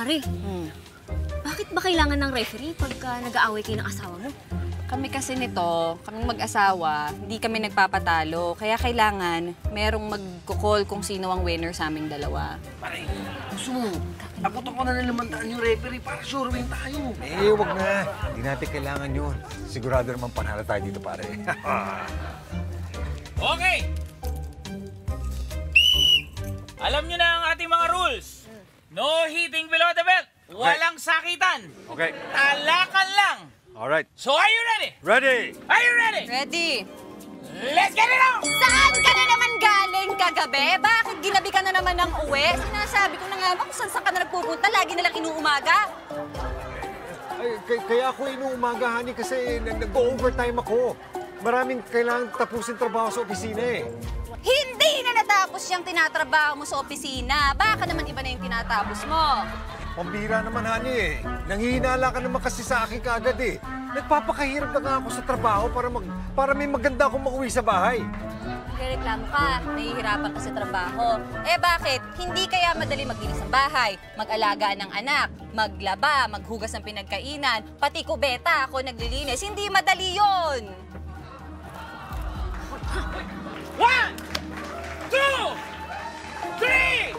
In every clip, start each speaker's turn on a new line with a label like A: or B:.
A: Pare, bakit ba kailangan ng referee pagka nag-aaway kayo ng asawa mo?
B: Kami kasi nito, kaming mag-asawa, hindi kami nagpapatalo. Kaya kailangan merong mag-call kung sino ang winner sa aming dalawa.
C: Pare, gusto mo, abutan ko na ng 500 yung referee para sure win tayo.
D: Eh, wag na. Hindi natin kailangan yun. Sigurado naman panalo tayo dito, pare.
E: Okay! Alam nyo na ang ating mga rules. No hitting below the belt. Walang sakitan.
D: Okay.
E: Talakan lang.
D: Alright.
E: So are you ready?
D: Ready!
E: Are you ready?
B: Ready?
E: Let's get it on!
B: Saan ka na naman galing kagabi? Bakit ginabi ka na naman ng uwi? Sinasabi ko na nga ba kung saan ka na nagpupunta? Lagi na lang inuumaga.
D: Ay, kaya ako inuumaga, honey, kasi nag-overtime ako. Maraming kailangan tapusin trabaho sa opisina eh.
B: Hindi na natapos yung tinatrabaho mo sa opisina. Baka naman iba na yung tinatapos mo.
D: Pambira naman, honey eh. Nanghihinala ka naman kasi sa akin kaagad eh. Nagpapakahirap na nga ako sa trabaho para may maganda akong makuwi sa bahay.
B: Nagreklamo ka, nahihirapan ka sa trabaho. Eh bakit? Hindi kaya madali maglinis ng bahay, mag-alaga ng anak, maglaba, maghugas ng pinagkainan, pati kubeta ako naglilinis. Hindi madali yon.
E: 1, 2, 3,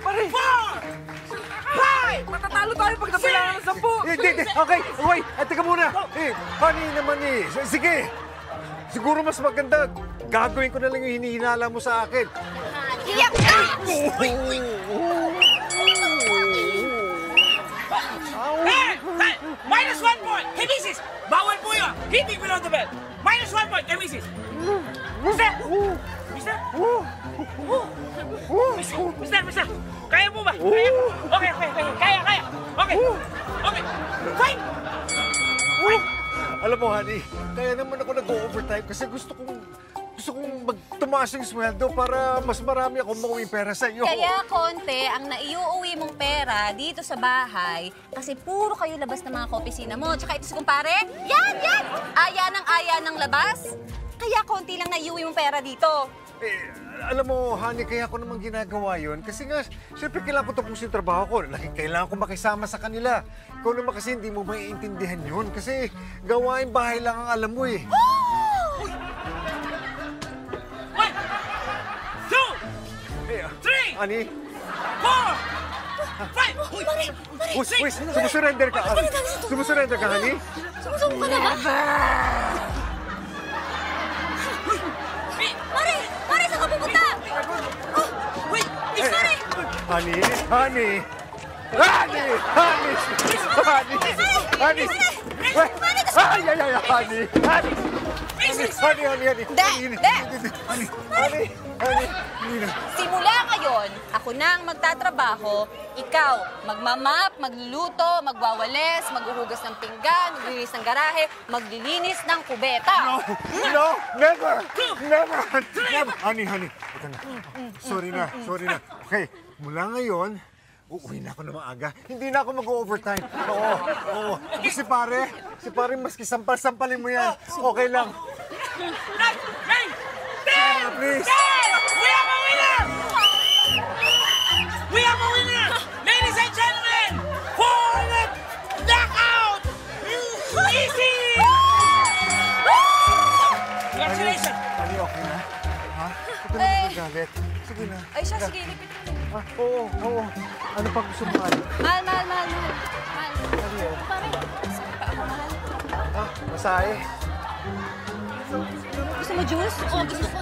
D: Pare!
E: 4, 5!
C: Matatalo tayo pag nabilangan ng 10.
D: Hindi. Okay, wait. Teka muna. Honey naman eh. Sige. Siguro mas maganda. Gagawin ko na lang yung hinihinala mo sa akin.
B: Iyak ka!
E: Hey! Minus 1 point! Hey, Mrs. Bawal po yun! Hitting below the belt! Minus 1 point! Hey, Mrs. Mister! Mister! Mister! Kaya po ba? Kaya po? Okay. Kaya! Okay! Fight!
D: Alam mo, honey, kaya naman ako nag-overtime kasi gusto kong tumaas yung sweldo para mas marami akong makuwi pera sa iyo.
B: Kaya konti ang naiuuwi mong pera dito sa bahay kasi puro kayo labas ng mga kaopisina mo. Tsaka ito si kumpare, yan! Aya ng labas. Kaya konti lang naiuwi mong pera dito.
D: Alam mo, honey, kaya ako naman ginagawa yun kasi nga, syempre kailangan ko tapusin yung trabaho ko. Kailangan ko makisama sa kanila. Ikaw naman kasi hindi mo maiintindihan yun kasi gawain bahay lang ang alam mo eh.
E: 3,
D: Honey?
E: 4, 5!
D: Uy, sumusurrender ka. Sumusurrender ka, honey?
B: Sumusuko ka na ba? Pare, saan ka pupunta?
E: Wait!
B: Pare!
D: Honey!
B: Simula ngayon, ako na ang magtatrabaho, ikaw magmamap, magluluto, magwawalis, maghuhugas ng pinggan, maglilinis ng garahe, maglilinis ng kubeta.
D: No, never! Honey. Ito na. Sorry na. Okay, mula ngayon, uuwi na ako na maaga. Hindi na ako mag-overtime. Oo. Si pare, maski sampal-sampalin mo yan. Okay lang.
E: 10!
D: Please.
E: We have a winner! Ladies and gentlemen, for the knockout! Easy! Congratulations!
D: Honey, okay na? Ha? Huwag ka na magalit. Sige na.
B: Ay siya, sige, lipit mo.
D: Oo. Ano pa gusto mo, honey?
B: Mahal.
D: Pare.
B: Mahal.
D: Masahe?
B: Gusto mo juice? Oo, gusto ko.